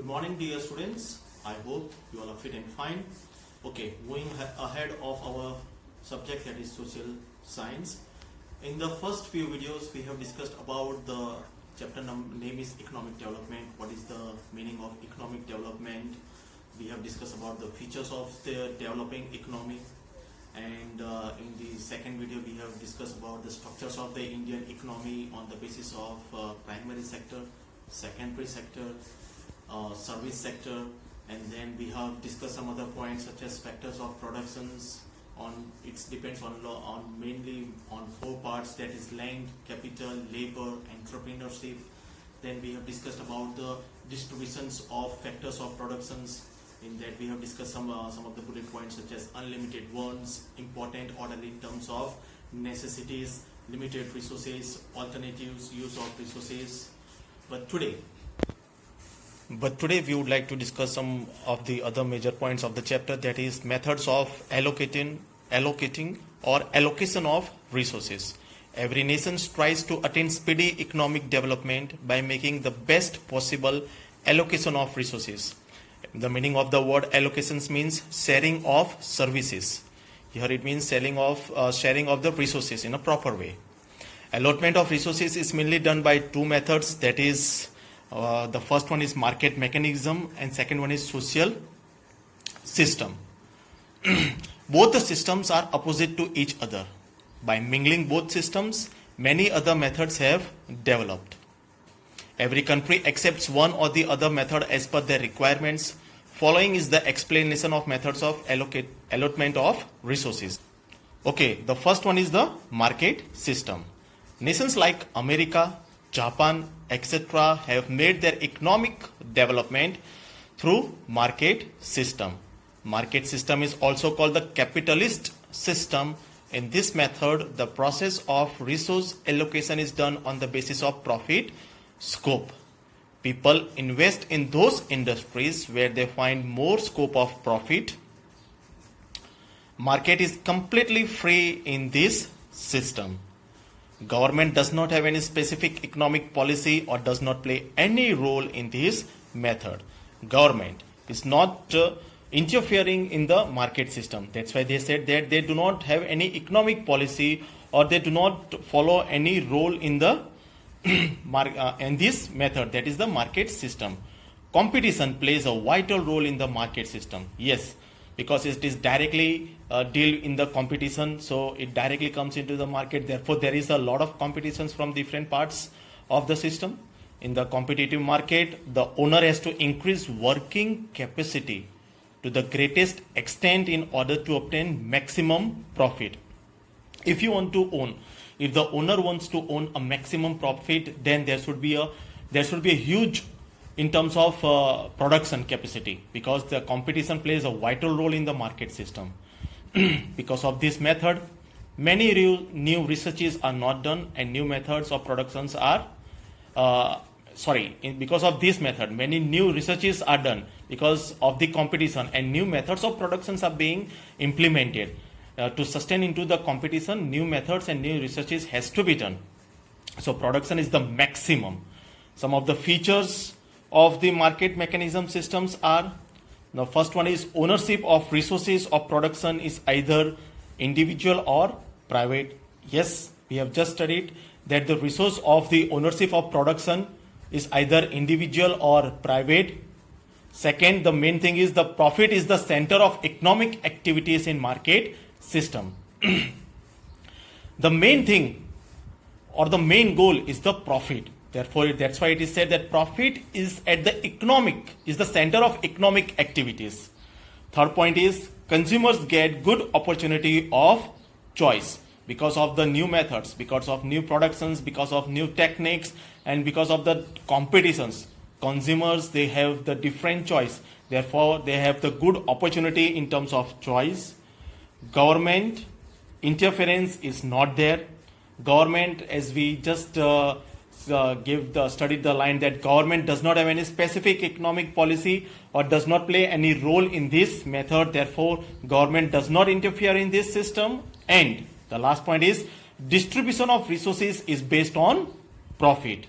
Good morning, dear students. I hope you all are fit and fine. Okay, going ahead of our subject, that is social science. In the first few videos, we have discussed about the chapter name is economic development. What is the meaning of economic development? We have discussed about the features of the developing economy. And in the second video, we have discussed about the structures of the Indian economy on the basis of primary sector, secondary sector, service sector, and then we have discussed some other points such as factors of productions. It depends on mainly on four parts, that is land, capital, labor, entrepreneurship. Then we have discussed about the distributions of factors of productions. In that we have discussed some of the bullet points such as unlimited wants, important order in terms of necessities, limited resources, alternatives, use of resources. But today we would like to discuss some of the other major points of the chapter, that is methods of allocating or allocation of resources. Every nation tries to attain speedy economic development by making the best possible allocation of resources. The meaning of the word allocations means sharing of services. Here it means sharing of the resources in a proper way. Allotment of resources is mainly done by two methods, that is the first one is market mechanism and second one is social system. Both the systems are opposite to each other. By mingling both systems, many other methods have developed. Every country accepts one or the other method as per their requirements. Following is the explanation of methods of allotment of resources. Okay, the first one is the market system. Nations like America, Japan, etc. have made their economic development through market system. Market system is also called the capitalist system. In this method, the process of resource allocation is done on the basis of profit scope. People invest in those industries where they find more scope of profit. Market is completely free in this system. Government does not have any specific economic policy or does not play any role in this method. Government is not interfering in the market system. That's why they said that they do not have any economic policy or they do not follow any role in the in this method, that is the market system. Competition plays a vital role in the market system. Yes, because it is directly deal in the competition, so it directly comes into the market. Therefore, there is a lot of competitions from different parts of the system. In the competitive market, the owner has to increase working capacity to the greatest extent in order to obtain maximum profit. If the owner wants to own a maximum profit, then there should be a huge in terms of production capacity, because the competition plays a vital role in the market system. Because of this method, many new researches are not done and new methods of productions are because of this method, many new researches are done because of the competition and new methods of productions are being implemented. To sustain into the competition, new methods and new researches has to be done. So production is the maximum. Some of the features of the market mechanism systems are, the first one is ownership of resources of production is either individual or private. Yes, we have just studied that the resource of the ownership of production is either individual or private. Second, the main thing is the profit is the center of economic activities in market system. The main thing or the main goal is the profit. Therefore, that's why it is said that profit is the center of economic activities. Third point is consumers get good opportunity of choice because of the new methods, because of new productions, because of new techniques, and because of the competitions. Consumers, they have the different choice. Therefore, they have the good opportunity in terms of choice. Government interference is not there. Government, as we just studied the line that government does not have any specific economic policy or does not play any role in this method. Therefore, government does not interfere in this system. And the last point is distribution of resources is based on profit.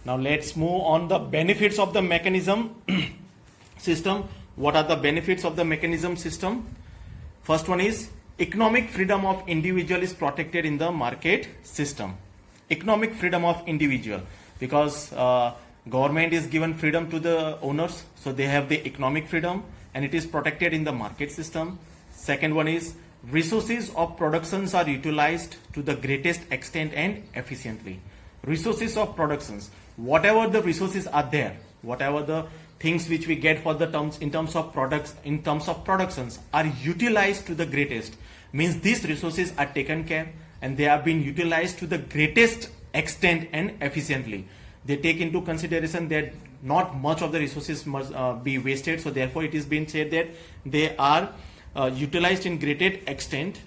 Now let's move on the benefits of the mechanism. system. What are the benefits of the mechanism system? First one is economic freedom of individual is protected in the market system. Economic freedom of individual, because government is given freedom to the owners, so they have the economic freedom and it is protected in the market system. Second one is resources of productions are utilized to the greatest extent and efficiently. Resources of productions, whatever the resources are there, whatever the things which we get for the terms in terms of products, in terms of productions, are utilized to the greatest, means these resources are taken care and they are being utilized to the greatest extent and efficiently. They take into consideration that not much of the resources must be wasted, so therefore it is being said that they are utilized in greatest extent.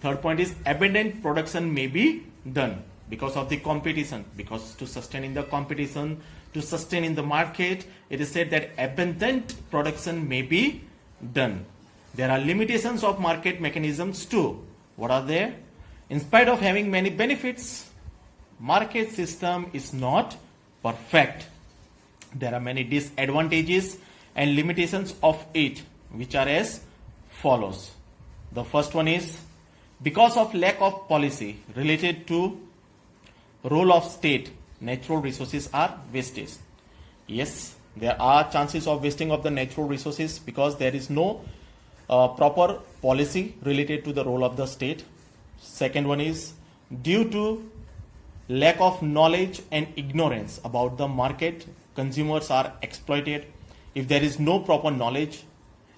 Third point is abundant production may be done because of the competition, because to sustain in the competition, to sustain in the market, it is said that abundant production may be done. There are limitations of market mechanisms too. What are they? In spite of having many benefits, market system is not perfect. There are many disadvantages and limitations of it, which are as follows. The first one is because of lack of policy related to role of state, natural resources are wasted. Yes, there are chances of wasting of the natural resources because there is no proper policy related to the role of the state. Second one is due to lack of knowledge and ignorance about the market, consumers are exploited. If there is no proper knowledge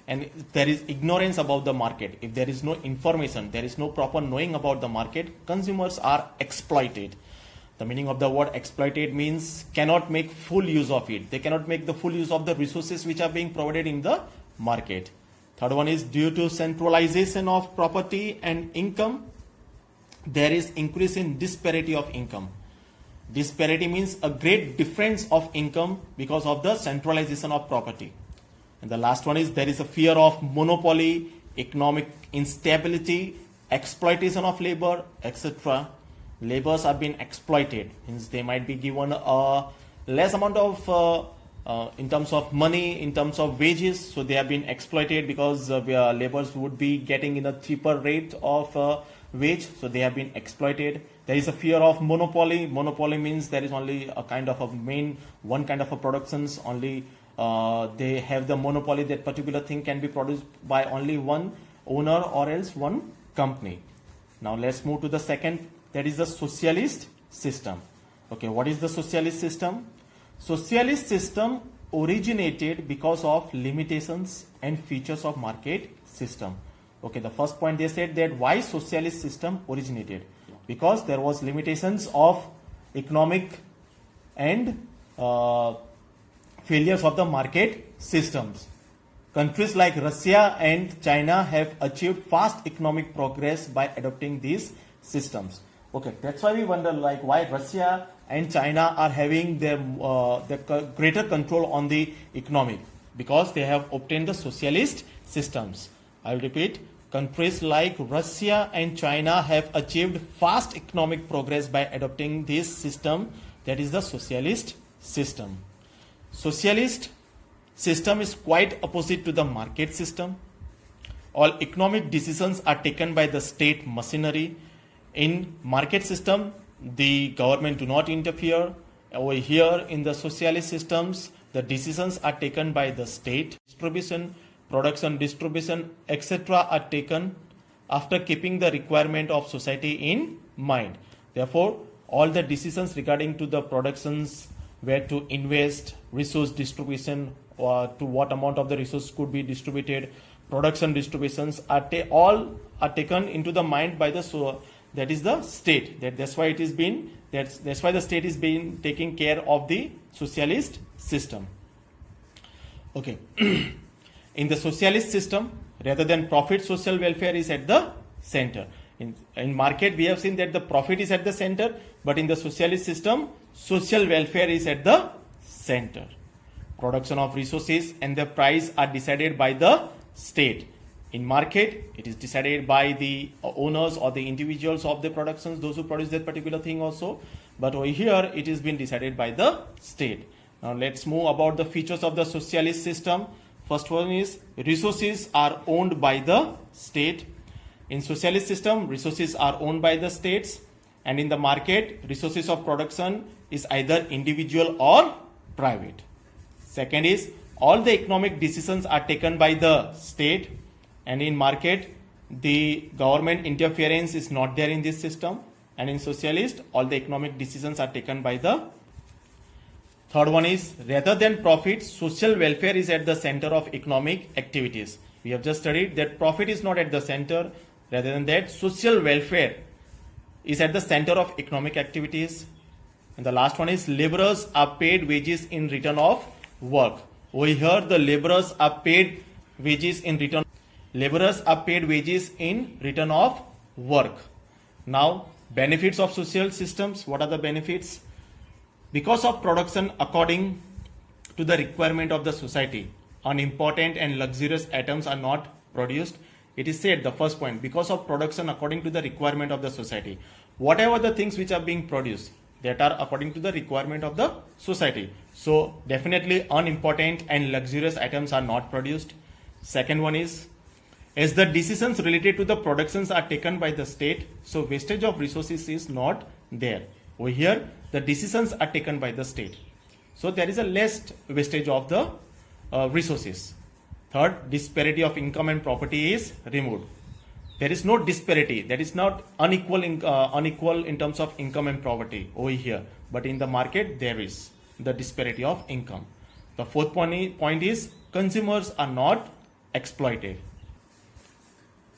and if there is ignorance about the market, if there is no information, there is no proper knowing about the market, consumers are exploited. The meaning of the word exploited means cannot make full use of it. They cannot make the full use of the resources which are being provided in the market. Third one is due to centralization of property and income, there is increase in disparity of income. Disparity means a great difference of income because of the centralization of property. And the last one is there is a fear of monopoly, economic instability, exploitation of labor, etc. Laborers are being exploited, means they might be given a less amount of in terms of money, in terms of wages, so they have been exploited because laborers would be getting in a cheaper rate of wage, so they have been exploited. There is a fear of monopoly. Monopoly means there is only a kind of a one kind of a productions, only they have the monopoly, that particular thing can be produced by only one owner or else one company. Now let's move to the second, that is the socialist system. Okay, what is the socialist system? Socialist system originated because of limitations and features of market system. Okay, the first point they said that why socialist system originated, because there was limitations of economic and failures of the market systems. Countries like Russia and China have achieved fast economic progress by adopting these systems. Okay, that's why we wonder like why Russia and China are having their greater control on the economy, because they have obtained the socialist systems. I will repeat, countries like Russia and China have achieved fast economic progress by adopting this system, that is the socialist system. Socialist system is quite opposite to the market system. All economic decisions are taken by the state machinery. In market system, the government do not interfere. Over here in the socialist systems, the decisions are taken by the state. Distribution, production, distribution, etc. are taken after keeping the requirement of society in mind. Therefore, all the decisions regarding to the productions, where to invest, resource distribution, or to what amount of the resource could be distributed, production distributions all are taken into the mind by the that is the state. That's why it is been that's why the state is being taking care of the socialist system. Okay. In the socialist system, rather than profit, social welfare is at the center. In market, we have seen that the profit is at the center, but in the socialist system, social welfare is at the center. Production of resources and the price are decided by the state. In market, it is decided by the owners or the individuals of the productions, those who produce that particular thing also. But over here, it is being decided by the state. Now let's move about the features of the socialist system. First one is resources are owned by the state. In socialist system, resources are owned by the states, and in the market, resources of production is either individual or private. Second is all the economic decisions are taken by the state, and in market, the government interference is not there in this system, and in socialist, all the economic decisions are taken by the. Third one is rather than profit, social welfare is at the center of economic activities. We have just studied that profit is not at the center. Rather than that, social welfare is at the center of economic activities. And the last one is laborers are paid wages in return of work. Over here, the laborers are paid wages in return. Laborers are paid wages in return of work. Now, benefits of social systems. What are the benefits? Because of production according to the requirement of the society, unimportant and luxurious items are not produced. It is said, the first point, because of production according to the requirement of the society. Whatever the things which are being produced, that are according to the requirement of the society. So definitely unimportant and luxurious items are not produced. Second one is, as the decisions related to the productions are taken by the state, so wastage of resources is not there. Over here, the decisions are taken by the state. So there is a less wastage of the resources. Third, disparity of income and property is removed. There is no disparity. That is not unequal in terms of income and property over here. But in the market, there is the disparity of income. The fourth point is consumers are not exploited.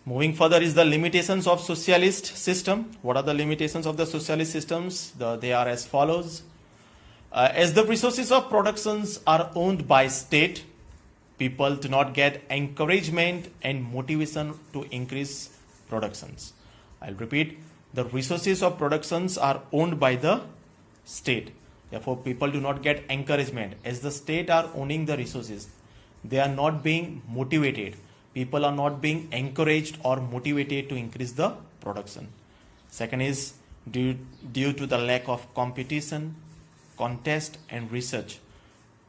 Moving further is the limitations of socialist system. What are the limitations of the socialist systems? They are as follows. As the resources of productions are owned by state, people do not get encouragement and motivation to increase productions. I'll repeat, the resources of productions are owned by the state. Therefore, people do not get encouragement. As the state are owning the resources, they are not being motivated. People are not being encouraged or motivated to increase the production. Second is due to the lack of competition, contest and research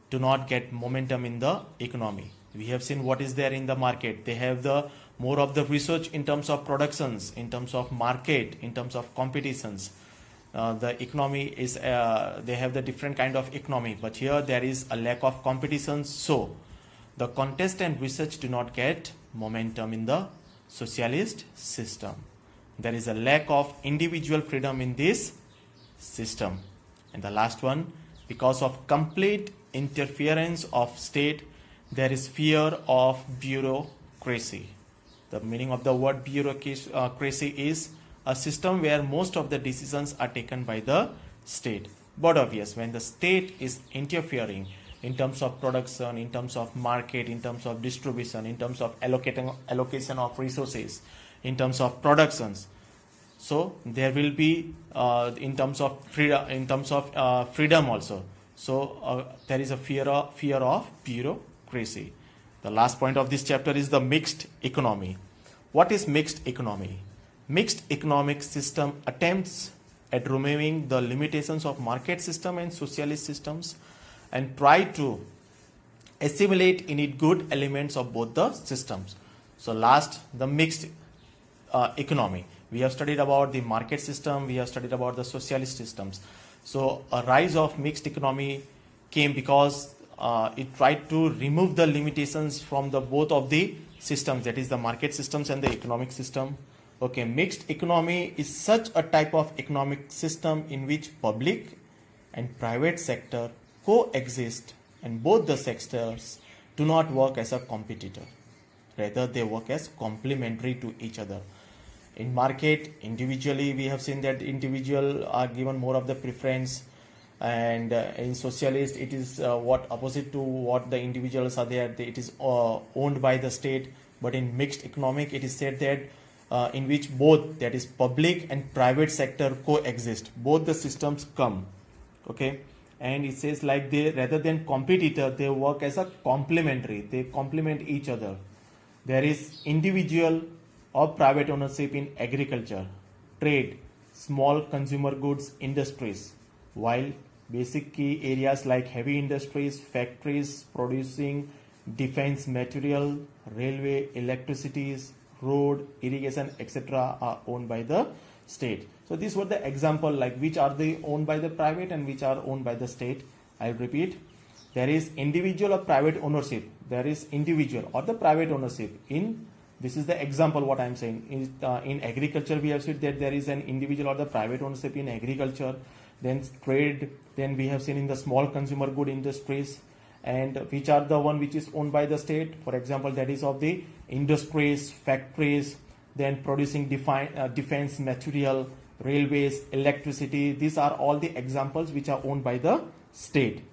do not get momentum in the economy. We have seen what is there in the market. They have the more of the research in terms of productions, in terms of market, in terms of competitions. The economy is, they have the different kind of economy, but here there is a lack of competition. So the contest and research do not get momentum in the socialist system. There is a lack of individual freedom in this system. And the last one, because of complete interference of state, there is fear of bureaucracy. The meaning of the word bureaucracy is a system where most of the decisions are taken by the state. But obvious, when the state is interfering in terms of production, in terms of market, in terms of distribution, in terms of allocation of resources, in terms of productions, so there will be in terms of freedom also. So there is a fear of bureaucracy. The last point of this chapter is the mixed economy. What is mixed economy? Mixed economic system attempts at removing the limitations of market system and socialist systems and try to assimilate in it good elements of both the systems. So last, the mixed economy. We have studied about the market system, we have studied about the socialist systems. So a rise of mixed economy came because it tried to remove the limitations from the both of the systems, that is the market systems and the economic system. Okay, mixed economy is such a type of economic system in which public and private sector coexist and both the sectors do not work as a competitor. Rather, they work as complementary to each other. In market, individually, we have seen that individual are given more of the preference, and in socialist, it is what opposite to what the individuals are there. It is owned by the state. But in mixed economic, it is said that in which both, that is public and private sector coexist. Both the systems come. Okay, and it says like they rather than competitor, they work as a complementary. They complement each other. There is individual or private ownership in agriculture, trade, small consumer goods industries, while basic key areas like heavy industries, factories producing defense material, railway, electricities, road, irrigation, etc. are owned by the state. So these were the example, like which are they owned by the private and which are owned by the state. I'll repeat. There is individual or private ownership. There is individual or the private ownership. In this is the example what I am saying. In agriculture we have said that there is an individual or the private ownership in agriculture. Then trade. Then we have seen in the small consumer good industries, and which are the one which is owned by the state. For example, that is of the industries, factories, then producing defense material, railways, electricity. These are all the examples which are owned by the state.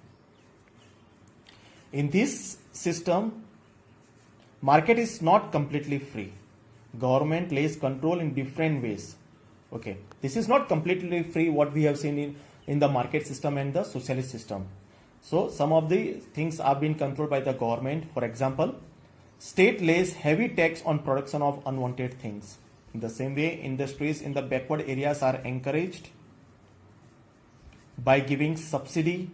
In this system, market is not completely free. Government lays control in different ways. Okay, this is not completely free what we have seen in the market system and the socialist system. So some of the things are being controlled by the government. For example, state lays heavy tax on production of unwanted things. In the same way, industries in the backward areas are encouraged by giving subsidy,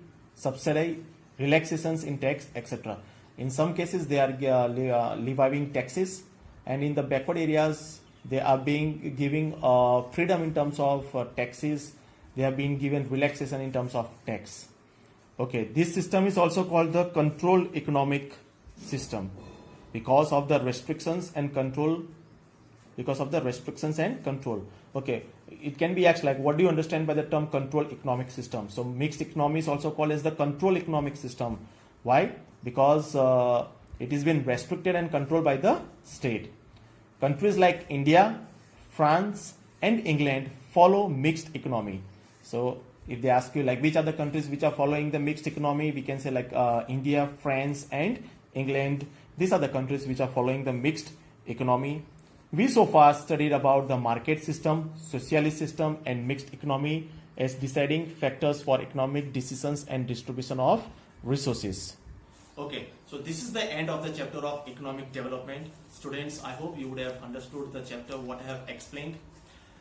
relaxations in tax, etc. In some cases, they are levying taxes, and in the backward areas, they are being giving freedom in terms of taxes. They have been given relaxation in terms of tax. Okay, this system is also called the control economic system because of the restrictions and control. Okay, it can be asked like, what do you understand by the term control economic system? So mixed economy is also called as the control economic system. Why? Because it has been restricted and controlled by the state. Countries like India, France, and England follow mixed economy. So if they ask you like which are the countries which are following the mixed economy, we can say like India, France, and England. These are the countries which are following the mixed economy. We so far studied about the market system, socialist system, and mixed economy as deciding factors for economic decisions and distribution of resources. Okay, so this is the end of the chapter of economic development. Students, I hope you would have understood the chapter what I have explained.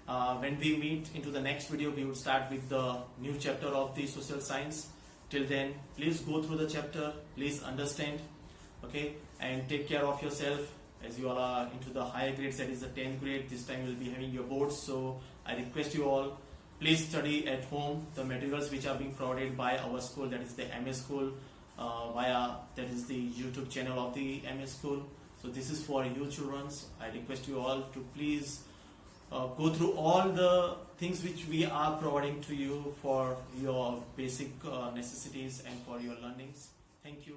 When we meet into the next video, we will start with the new chapter of the social science. Till then, please go through the chapter, please understand, okay, and take care of yourself as you all are into the higher grades, that is the 10th grade. This time you will be having your boards, so I request you all, please study at home the materials which are being provided by our school, that is the MS School, via that is the YouTube channel of the MS School. So this is for you children. I request you all to please go through all the things which we are providing to you for your basic necessities and for your learnings. Thank you.